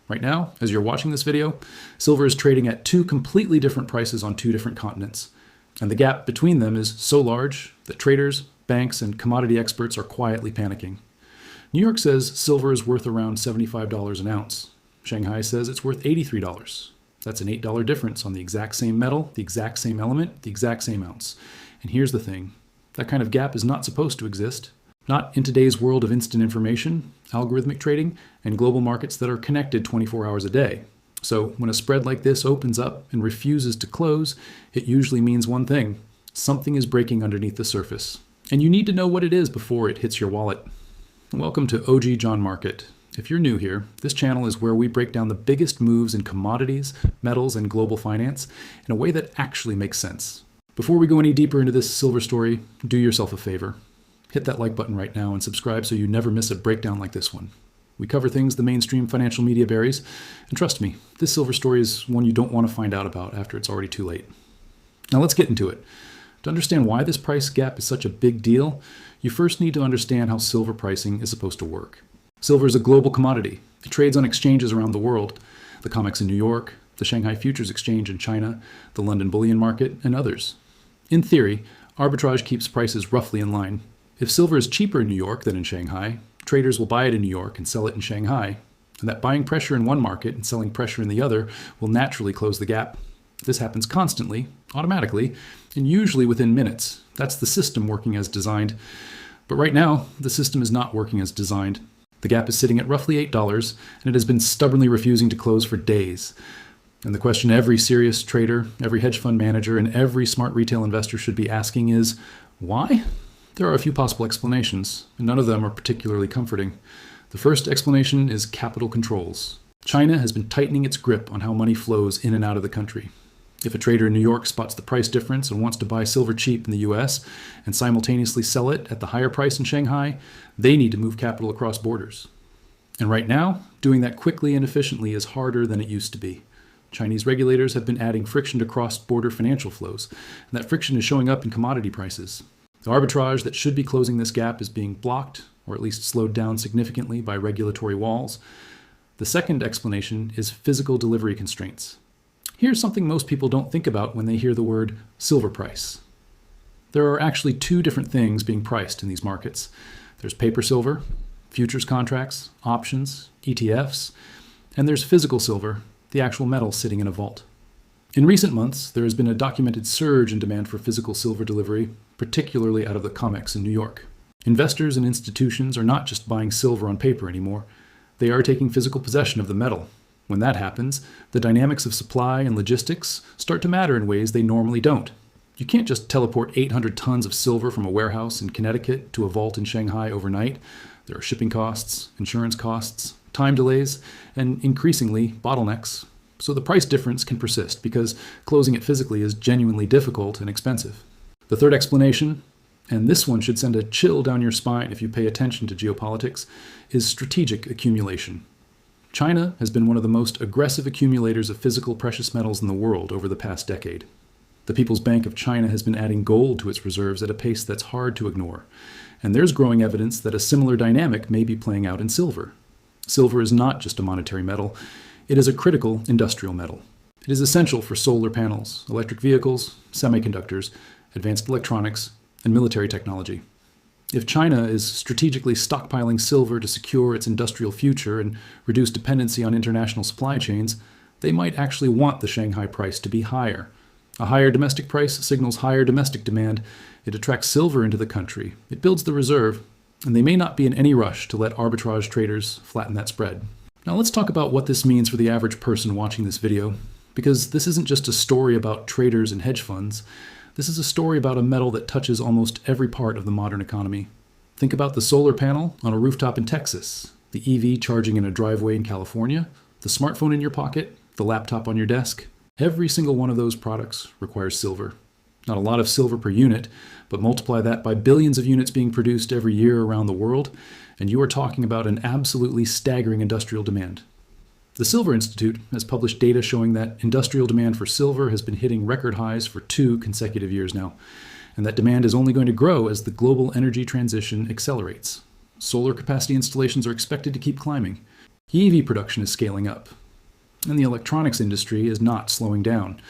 Right now, as you're watching this video, silver is trading at two completely different prices on two different continents. And the gap between them is so large that traders, banks, and commodity experts are quietly panicking. New York says silver is worth around $75 an ounce. Shanghai says it's worth $83. That's an $8 difference on the exact same metal, the exact same element, the exact same ounce. And here's the thing. That kind of gap is not supposed to exist. Not in today's world of instant information, algorithmic trading, and global markets that are connected 24 hours a day. So when a spread like this opens up and refuses to close, it usually means one thing. Something is breaking underneath the surface. And you need to know what it is before it hits your wallet. Welcome to OG John Market. If you're new here, this channel is where we break down the biggest moves in commodities, metals, and global finance in a way that actually makes sense. Before we go any deeper into this silver story, do yourself a favor. Hit that like button right now and subscribe so you never miss a breakdown like this one. We cover things the mainstream financial media buries, and trust me, this silver story is one you don't want to find out about after it's already too late. Now let's get into it. To understand why this price gap is such a big deal, you first need to understand how silver pricing is supposed to work. Silver is a global commodity. It trades on exchanges around the world, the COMEX in New York, the Shanghai Futures Exchange in China, the London Bullion Market, and others. In theory, arbitrage keeps prices roughly in line. If silver is cheaper in New York than in Shanghai, traders will buy it in New York and sell it in Shanghai, and that buying pressure in one market and selling pressure in the other will naturally close the gap. This happens constantly, automatically, and usually within minutes. That's the system working as designed. But right now, the system is not working as designed. The gap is sitting at roughly $8, and it has been stubbornly refusing to close for days. And the question every serious trader, every hedge fund manager, and every smart retail investor should be asking is, why? There are a few possible explanations, and none of them are particularly comforting. The first explanation is capital controls. China has been tightening its grip on how money flows in and out of the country. If a trader in New York spots the price difference and wants to buy silver cheap in the US and simultaneously sell it at the higher price in Shanghai, they need to move capital across borders. And right now, doing that quickly and efficiently is harder than it used to be. Chinese regulators have been adding friction to cross-border financial flows, and that friction is showing up in commodity prices. The arbitrage that should be closing this gap is being blocked, or at least slowed down significantly by regulatory walls. The second explanation is physical delivery constraints. Here's something most people don't think about when they hear the word silver price. There are actually two different things being priced in these markets. There's paper silver, futures contracts, options, ETFs, and there's physical silver, the actual metal sitting in a vault. In recent months, there has been a documented surge in demand for physical silver delivery, particularly out of the COMEX in New York. Investors and institutions are not just buying silver on paper anymore. They are taking physical possession of the metal. When that happens, the dynamics of supply and logistics start to matter in ways they normally don't. You can't just teleport 800 tons of silver from a warehouse in Connecticut to a vault in Shanghai overnight. There are shipping costs, insurance costs, time delays, and increasingly bottlenecks. So the price difference can persist because closing it physically is genuinely difficult and expensive. The third explanation, and this one should send a chill down your spine if you pay attention to geopolitics, is strategic accumulation. China has been one of the most aggressive accumulators of physical precious metals in the world over the past decade. The People's Bank of China has been adding gold to its reserves at a pace that's hard to ignore, and there's growing evidence that a similar dynamic may be playing out in silver. Silver is not just a monetary metal, it is a critical industrial metal. It is essential for solar panels, electric vehicles, semiconductors, advanced electronics, and military technology. If China is strategically stockpiling silver to secure its industrial future and reduce dependency on international supply chains, they might actually want the Shanghai price to be higher. A higher domestic price signals higher domestic demand. It attracts silver into the country. It builds the reserve, and they may not be in any rush to let arbitrage traders flatten that spread. Now let's talk about what this means for the average person watching this video, because this isn't just a story about traders and hedge funds. This is a story about a metal that touches almost every part of the modern economy. Think about the solar panel on a rooftop in Texas, the EV charging in a driveway in California, the smartphone in your pocket, the laptop on your desk. Every single one of those products requires silver. Not a lot of silver per unit, but multiply that by billions of units being produced every year around the world, and you are talking about an absolutely staggering industrial demand. The Silver Institute has published data showing that industrial demand for silver has been hitting record highs for 2 consecutive years now, and that demand is only going to grow as the global energy transition accelerates. Solar capacity installations are expected to keep climbing. EV production is scaling up, and the electronics industry is not slowing down.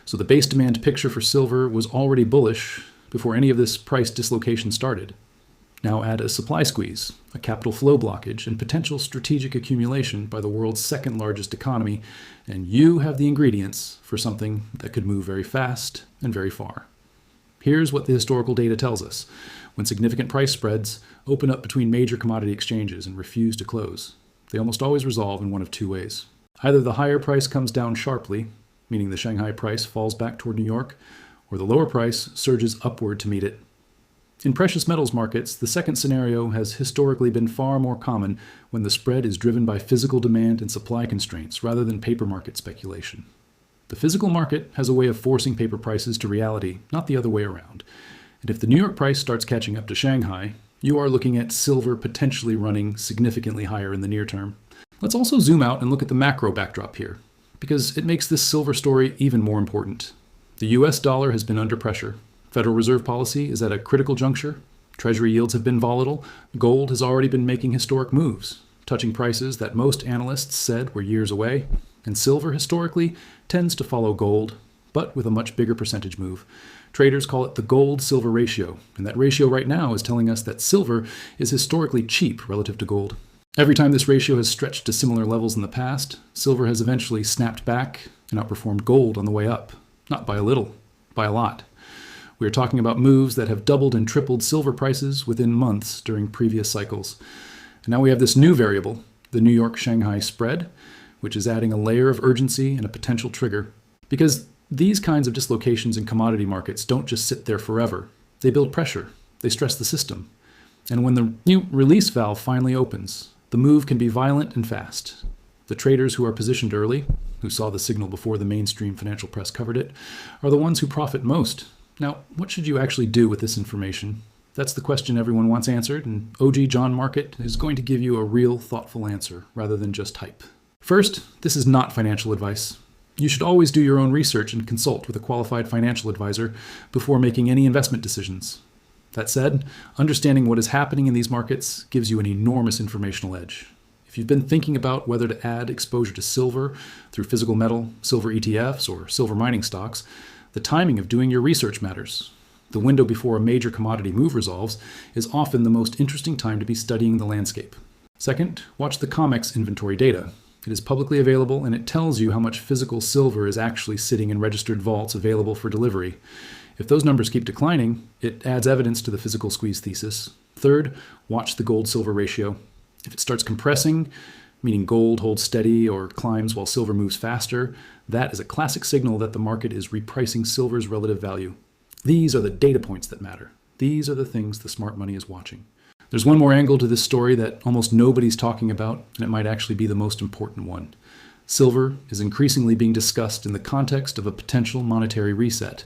So the base demand picture for silver was already bullish before any of this price dislocation started. Now add a supply squeeze, a capital flow blockage, and potential strategic accumulation by the world's second largest economy, and you have the ingredients for something that could move very fast and very far. Here's what the historical data tells us when significant price spreads open up between major commodity exchanges and refuse to close. They almost always resolve in one of two ways. Either the higher price comes down sharply, meaning the Shanghai price falls back toward New York, or the lower price surges upward to meet it. In precious metals markets, the second scenario has historically been far more common when the spread is driven by physical demand and supply constraints rather than paper market speculation. The physical market has a way of forcing paper prices to reality, not the other way around. And if the New York price starts catching up to Shanghai, you are looking at silver potentially running significantly higher in the near term. Let's also zoom out and look at the macro backdrop here, because it makes this silver story even more important. The US dollar has been under pressure. Federal Reserve policy is at a critical juncture. Treasury yields have been volatile. Gold has already been making historic moves, touching prices that most analysts said were years away. And silver historically tends to follow gold, but with a much bigger percentage move. Traders call it the gold-silver ratio, and that ratio right now is telling us that silver is historically cheap relative to gold. Every time this ratio has stretched to similar levels in the past, silver has eventually snapped back and outperformed gold on the way up. Not by a little, by a lot. We are talking about moves that have doubled and tripled silver prices within months during previous cycles. And now we have this new variable, the New York-Shanghai spread, which is adding a layer of urgency and a potential trigger. Because these kinds of dislocations in commodity markets don't just sit there forever. They build pressure. They stress the system. And when the new release valve finally opens, the move can be violent and fast. The traders who are positioned early, who saw the signal before the mainstream financial press covered it, are the ones who profit most. Now, what should you actually do with this information? That's the question everyone wants answered, and OG John Market is going to give you a real, thoughtful answer rather than just hype. First, this is not financial advice. You should always do your own research and consult with a qualified financial advisor before making any investment decisions. That said, understanding what is happening in these markets gives you an enormous informational edge. If you've been thinking about whether to add exposure to silver through physical metal, silver ETFs, or silver mining stocks, the timing of doing your research matters. The window before a major commodity move resolves is often the most interesting time to be studying the landscape. Second, watch the COMEX inventory data. It is publicly available and it tells you how much physical silver is actually sitting in registered vaults available for delivery. If those numbers keep declining, it adds evidence to the physical squeeze thesis. Third, watch the gold-silver ratio. If it starts compressing, meaning gold holds steady or climbs while silver moves faster, that is a classic signal that the market is repricing silver's relative value. These are the data points that matter. These are the things the smart money is watching. There's one more angle to this story that almost nobody's talking about, and it might actually be the most important one. Silver is increasingly being discussed in the context of a potential monetary reset.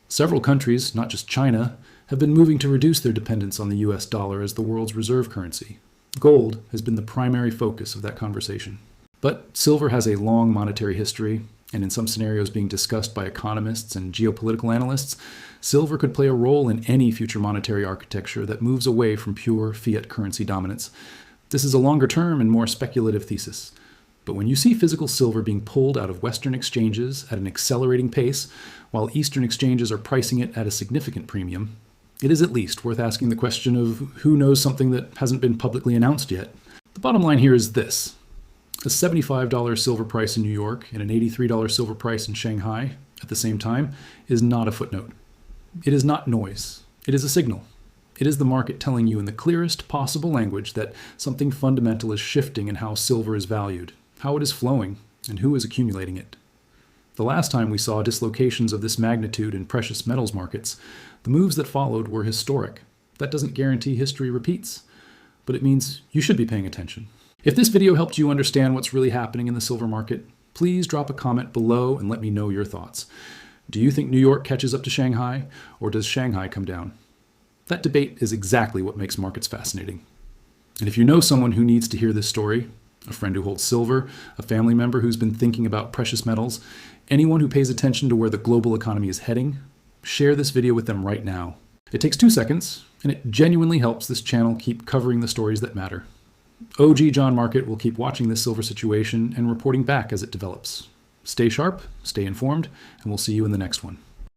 Several countries, not just China, have been moving to reduce their dependence on the US dollar as the world's reserve currency. Gold has been the primary focus of that conversation. But silver has a long monetary history, and in some scenarios being discussed by economists and geopolitical analysts, silver could play a role in any future monetary architecture that moves away from pure fiat currency dominance. This is a longer-term and more speculative thesis. But when you see physical silver being pulled out of Western exchanges at an accelerating pace, while Eastern exchanges are pricing it at a significant premium, it is at least worth asking the question of who knows something that hasn't been publicly announced yet. The bottom line here is this. A $75 silver price in New York and an $83 silver price in Shanghai at the same time is not a footnote. It is not noise. It is a signal. It is the market telling you in the clearest possible language that something fundamental is shifting in how silver is valued, how it is flowing, and who is accumulating it. The last time we saw dislocations of this magnitude in precious metals markets, the moves that followed were historic. That doesn't guarantee history repeats, but it means you should be paying attention. If this video helped you understand what's really happening in the silver market, please drop a comment below and let me know your thoughts. Do you think New York catches up to Shanghai, or does Shanghai come down? That debate is exactly what makes markets fascinating. And if you know someone who needs to hear this story, a friend who holds silver, a family member who's been thinking about precious metals, anyone who pays attention to where the global economy is heading, share this video with them right now. It takes 2 seconds, and it genuinely helps this channel keep covering the stories that matter. OG John Market will keep watching this silver situation and reporting back as it develops. Stay sharp, stay informed, and we'll see you in the next one.